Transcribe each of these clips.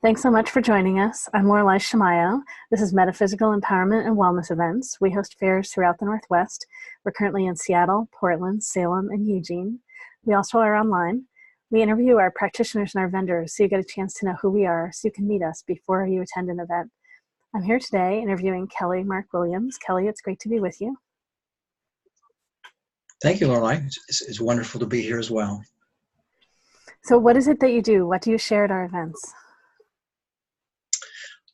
Thanks so much for joining us. I'm Lorelei Shamayo. This is Metaphysical Empowerment and Wellness Events. We host fairs throughout the Northwest. We're currently in Seattle, Portland, Salem, and Eugene. We also are online. We interview our practitioners and our vendors so you get a chance to know who we are so you can meet us before you attend an event. I'm here today interviewing Kelly Mark Williams. Kelly, it's great to be with you. Thank you, Lorelei. It's wonderful to be here as well. So what is it that you do? What do you share at our events?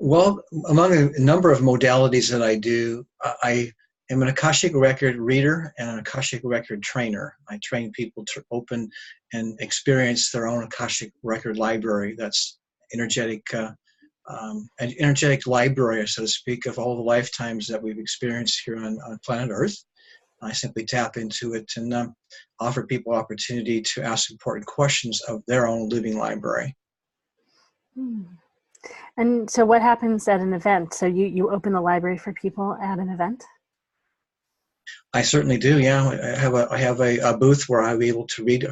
Well, among a number of modalities that I do, I am an Akashic Record Reader and an Akashic Record Trainer. I train people to open and experience their own Akashic Record library. That's an energetic library, so to speak, of all the lifetimes that we've experienced here on planet Earth. I simply tap into it and offer people opportunity to ask important questions of their own living library. And so what happens at an event? So you open the library for people at an event? I certainly do, yeah. I have a booth where I'll be able to read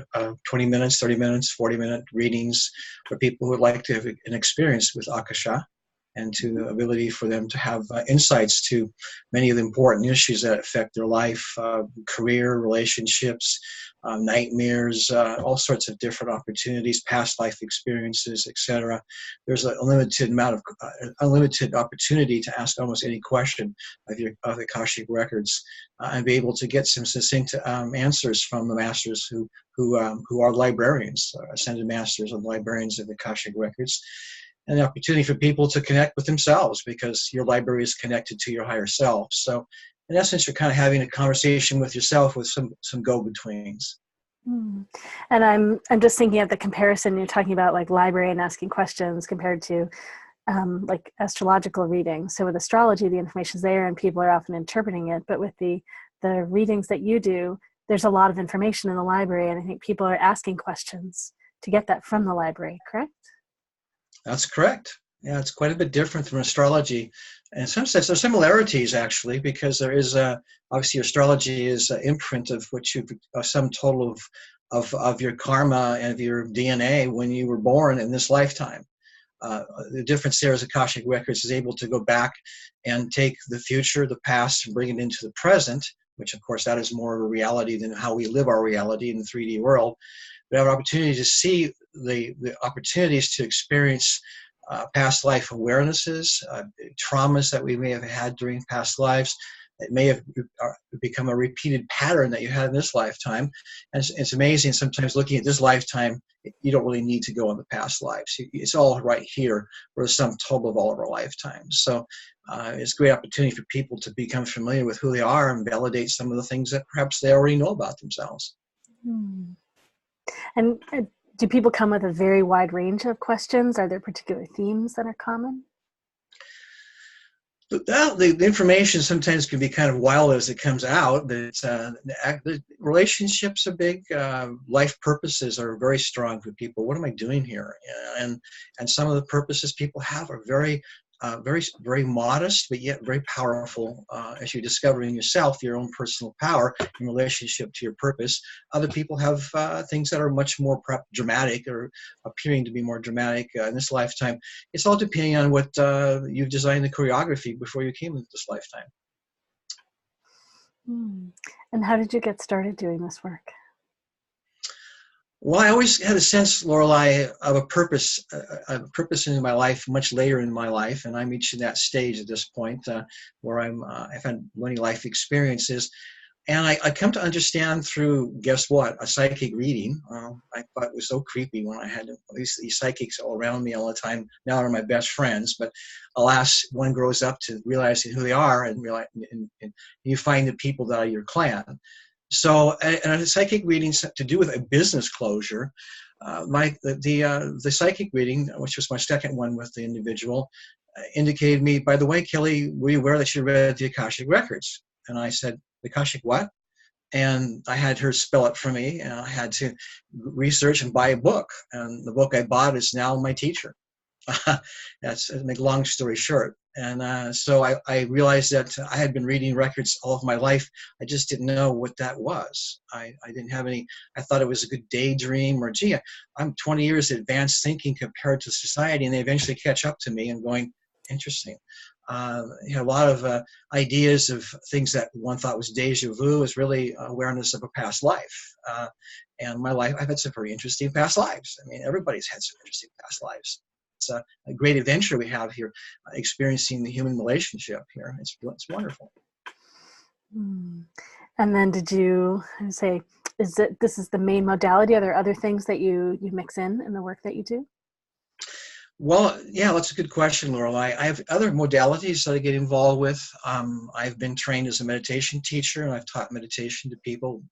20 minutes, 30 minutes, 40-minute readings for people who would like to have an experience with Akasha, and to the ability for them to have insights to many of the important issues that affect their life, career, relationships, nightmares, all sorts of different opportunities, past life experiences, etc. There's a unlimited opportunity to ask almost any question of the Akashic records, and be able to get some succinct answers from the masters who are librarians, ascended masters and librarians of the Akashic records. And the opportunity for people to connect with themselves, because your library is connected to your higher self. So in essence, you're kind of having a conversation with yourself with some go-betweens. And I'm just thinking of the comparison you're talking about, like library and asking questions compared to like astrological readings. So with astrology, the information is there and people are often interpreting it. But with the readings that you do, there's a lot of information in the library, and I think people are asking questions to get that from the library, correct? That's correct. Yeah, it's quite a bit different from astrology. And in some sense, there's similarities, actually, because there is obviously astrology is an imprint of what you've sum total of your karma and of your DNA when you were born in this lifetime. The difference there is Akashic Records is able to go back and take the future, the past, and bring it into the present, which, of course, that is more of a reality than how we live our reality in the 3D world. We have an opportunity to see the opportunities to experience past life awarenesses, traumas that we may have had during past lives. It may have become a repeated pattern that you had in this lifetime. And it's amazing, sometimes looking at this lifetime, you don't really need to go in the past lives. It's all right here, for the sum total of all of our lifetimes. So it's a great opportunity for people to become familiar with who they are and validate some of the things that perhaps they already know about themselves. And do people come with a very wide range of questions? Are there particular themes that are common? The information sometimes can be kind of wild as it comes out. The relationships are big. Life purposes are very strong for people. What am I doing here? And some of the purposes people have are very modest, but yet very powerful as you're discovering yourself, your own personal power in relationship to your purpose. Other people have things that are much more dramatic, or appearing to be more dramatic in this lifetime. It's all depending on what you've designed the choreography before you came into this lifetime. And how did you get started doing this work? Well, I always had a sense, Lorelei, of a purpose in my life much later in my life, and I'm reaching that stage at this point where I've had many life experiences, and I come to understand through, guess what, a psychic reading. I thought it was so creepy when I had these psychics all around me all the time. Now they're my best friends, but alas, one grows up to realizing who they are, and you find the people that are your clan. So, and a psychic reading to do with a business closure, the psychic reading, which was my second one with the individual, indicated me, by the way, Kelly, were you aware that you read the Akashic Records? And I said, the Akashic what? And I had her spell it for me, and I had to research and buy a book. And the book I bought is now my teacher. That's make a long story short. And so I realized that I had been reading records all of my life. I just didn't know what that was. I didn't have any, I thought it was a good daydream, or gee, I'm 20 years advanced thinking compared to society, and they eventually catch up to me and going, interesting. A lot of ideas of things that one thought was deja vu is really awareness of a past life. And my life, I've had some very interesting past lives. I mean, everybody's had some interesting past lives. It's a great adventure we have here, experiencing the human relationship here. It's wonderful. Hmm. And then did you say, this is the main modality? Are there other things that you mix in the work that you do? Well, yeah, that's a good question, Lorelei. I have other modalities that I get involved with. I've been trained as a meditation teacher, and I've taught meditation to people.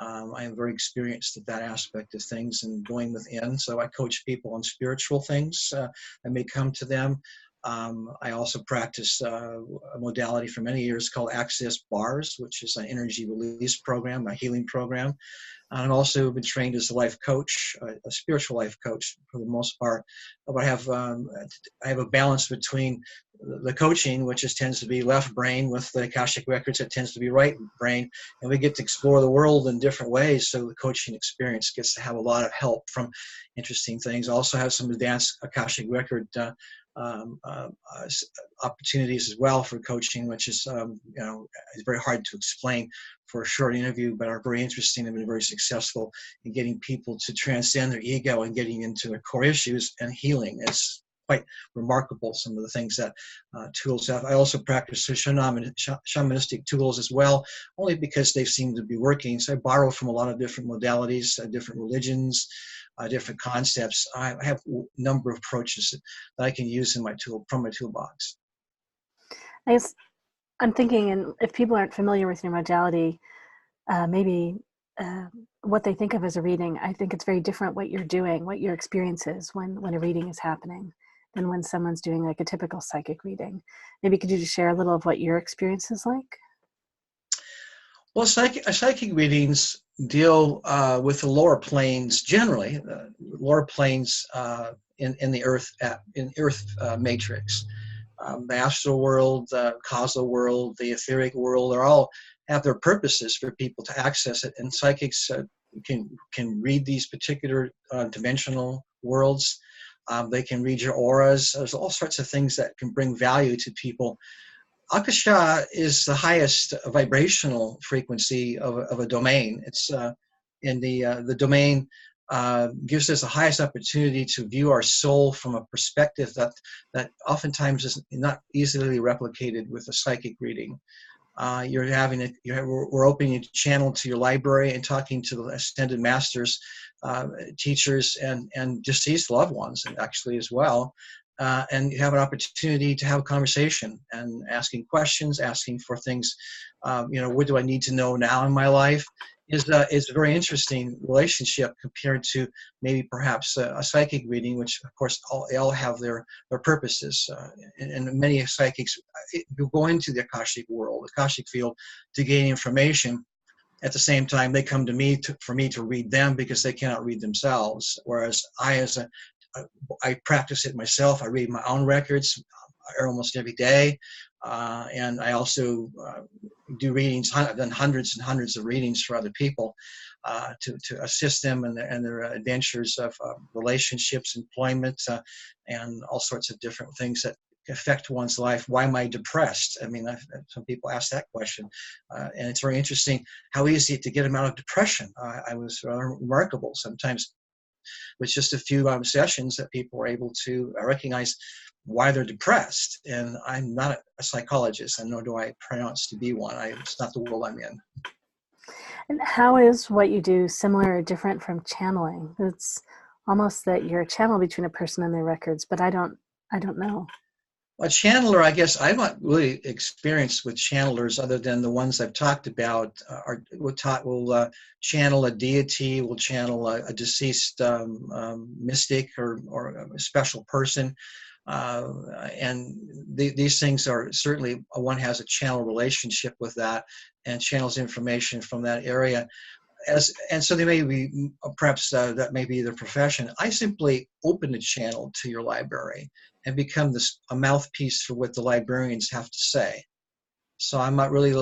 I am very experienced at that aspect of things and going within. So I coach people on spiritual things that may come to them. I also practice a modality for many years called Access Bars, which is an energy release program, a healing program. And also been trained as a life coach, a spiritual life coach for the most part. But I have a balance between the coaching, which tends to be left brain, with the Akashic Records, it tends to be right brain, and we get to explore the world in different ways. So the coaching experience gets to have a lot of help from interesting things. I also have some advanced Akashic Record um, uh, opportunities as well for coaching, which is is very hard to explain for a short interview, but are very interesting and been very successful in getting people to transcend their ego and getting into their core issues and healing. It's quite remarkable, some of the things that tools have. I also practice shamanistic tools as well, only because they seem to be working. So I borrow from a lot of different modalities, different religions, different concepts. I have a number of approaches that I can use in from my toolbox. I guess I'm thinking, and if people aren't familiar with your modality, maybe what they think of as a reading, I think it's very different what you're doing, what your experience is when a reading is happening, than when someone's doing like a typical psychic reading. Maybe could you just share a little of what your experience is like? Well, psychic readings deal with the lower planes generally, lower planes in the Earth matrix. The astral world, the causal world, the etheric world, are all have their purposes for people to access it. And psychics can read these particular dimensional worlds. They can read your auras. There's all sorts of things that can bring value to people. Akasha is the highest vibrational frequency of a domain. It's in the domain gives us the highest opportunity to view our soul from a perspective that oftentimes is not easily replicated with a psychic reading. We're opening a channel to your library and talking to the ascended masters, teachers, and deceased loved ones, and actually as well. And you have an opportunity to have a conversation and asking questions, asking for things. What do I need to know now in my life? Is a very interesting relationship compared to maybe perhaps a psychic reading, which of course they all have their purposes. And many psychics go into the Akashic world, Akashic field, to gain information. At the same time, they come to me for me to read them because they cannot read themselves. Whereas I practice it myself. I read my own records almost every day. And I also do readings. I've done hundreds and hundreds of readings for other people to assist them in their adventures of relationships, employment, and all sorts of different things that affect one's life. Why am I depressed? I mean, some people ask that question. And it's very interesting how easy to get them out of depression. I was remarkable. Sometimes with just a few sessions that people were able to recognize why they're depressed. And I'm not a psychologist, and nor do I pronounce to be one. It's not the world I'm in. And how is what you do similar or different from channeling? It's almost that you're a channel between a person and their records, but I don't know. A channeler, I guess I'm not really experienced with channelers other than the ones I've talked about. Will channel a deity, will channel a deceased mystic or a special person. And these things are certainly, one has a channel relationship with that and channels information from that area. and so they may be, perhaps that may be their profession. I simply open a channel to your library and become a mouthpiece for what the librarians have to say. So I'm not really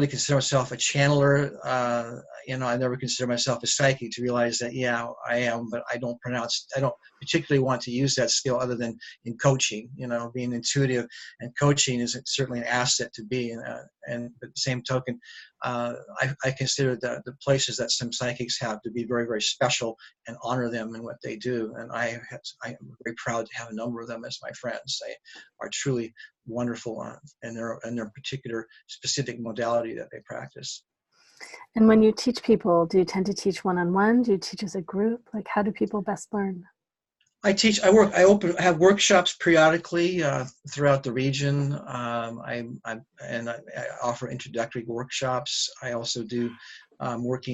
consider myself a channeler. I never consider myself a psychic, to realize that, yeah, I am, but I don't particularly want to use that skill other than in coaching. Being intuitive and coaching is certainly an asset to be. And at the same token, I consider the places that some psychics have to be very, very special, and honor them in what they do. And I am very proud to have a number of them as my friends. They are truly wonderful in their particular specific modality that they practice. And when you teach people, do you tend to teach one-on-one? Do you teach as a group? Like, how do people best learn? I have workshops periodically throughout the region. I offer introductory workshops. I also do I've worked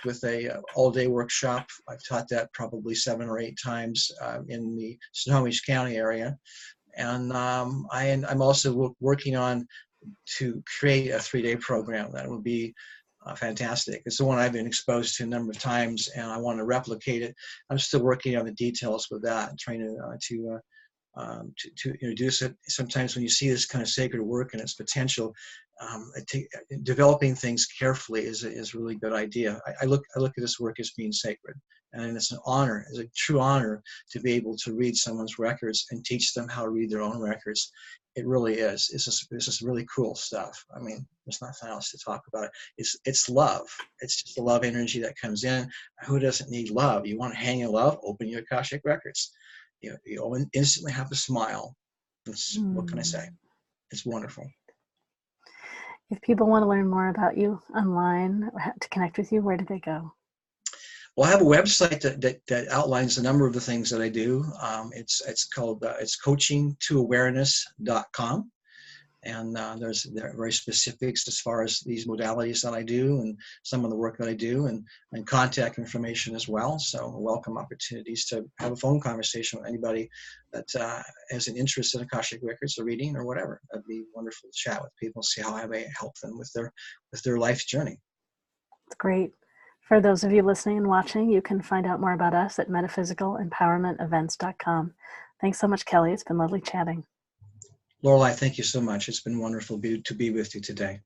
with a all-day workshop. I've taught that probably 7 or 8 times in the Snohomish County area. And I'm also working on to create a 3-day program that will be fantastic. It's the one I've been exposed to a number of times, and I want to replicate it. I'm still working on the details with that, and trying to introduce it. Sometimes when you see this kind of sacred work and its potential, developing things carefully is a really good idea. I look at this work as being sacred, and it's an honor, it's a true honor to be able to read someone's records and teach them how to read their own records. It really is. This is really cool stuff. I mean, there's nothing else to talk about it. It's love. It's just the love energy that comes in. Who doesn't need love? You want to hang in love? Open your Akashic records. You instantly have a smile. What can I say? It's wonderful. If people want to learn more about you online or to connect with you, where do they go? Well, I have a website that outlines a number of the things that I do. It's called coachingtoawareness.com. And there are very specifics as far as these modalities that I do and some of the work that I do, and contact information as well. So welcome opportunities to have a phone conversation with anybody that has an interest in Akashic Records or reading or whatever. That'd be wonderful to chat with people, see how I may help them with their life's journey. It's great. For those of you listening and watching, you can find out more about us at MetaphysicalEmpowermentEvents.com. Thanks so much, Kelly. It's been lovely chatting. Lorelei, thank you so much. It's been wonderful to be with you today.